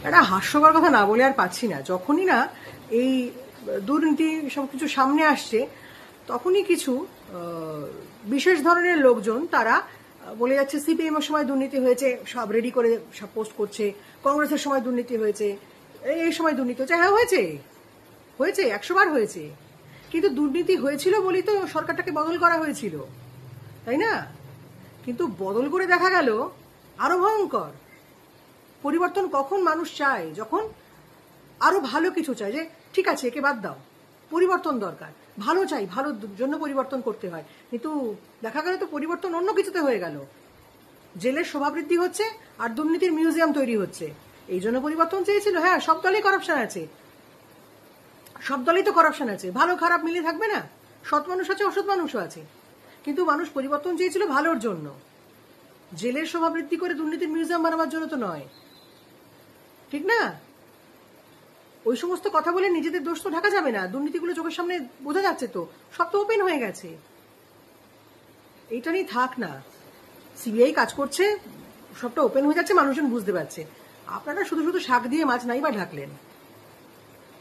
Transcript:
একটা হাস্যকর কথা না বলে আর পাচ্ছি না। যখনই না এই দুর্নীতি সবকিছু সামনে আসছে, তখনই কিছু বিশেষ ধরনের লোকজন তারা বলে যাচ্ছে সিপিএম এর সময় দুর্নীতি হয়েছে, সব রেডি করে সব পোস্ট করছে, কংগ্রেসের সময় দুর্নীতি হয়েছে, এই সময় দুর্নীতি হয়েছে। হ্যাঁ হয়েছে, হয়েছে, 100 বার হয়েছে, কিন্তু দুর্নীতি হয়েছিল বলেই তো সরকারটাকে বদল করা হয়েছিল, তাই না? কিন্তু বদল করে দেখা গেল আরো ভয়ঙ্কর। পরিবর্তন কখন মানুষ চায়? যখন আরো ভালো কিছু চায়, যে ঠিক আছে একে বাদ দাও, পরিবর্তন দরকার, ভালো চাই, ভালোর জন্য পরিবর্তন করতে হয়। কিন্তু দেখা গেল তো পরিবর্তন অন্য কিছুতে হয়ে গেল। জেলের শোভাবৃদ্ধি হচ্ছে আর দুর্নীতির মিউজিয়াম তৈরি হচ্ছে। এই জন্য পরিবর্তন চেয়েছিল। হ্যাঁ, সব দলেই করাপশন আছে, সব দলেই তো করাপশন আছে, ভালো খারাপ মিলে থাকবে না? সৎ মানুষ আছে, অসৎ মানুষও আছে, কিন্তু মানুষ পরিবর্তন চেয়েছিল ভালোর জন্য। জেলের শোভাবৃদ্ধি করে দুর্নীতির মিউজিয়াম বানাবার জন্য তো নয়, ঠিক না? ওই সমস্ত কথা বলে নিজেদের দোষ তো ঢাকা যাবে না। দুর্নীতিগুলো চোখের সামনে বোঝা যাচ্ছে, তো সব তো ওপেন হয়ে গেছে। এইটা নিয়ে থাক না, সিবিআই কাজ করছে, সবটা ওপেন হয়ে যাচ্ছে, মানুষজন বুঝতে পারছে। আপনারা শুধু শুধু শাক দিয়ে মাছ নাই বা ঢাকলেন।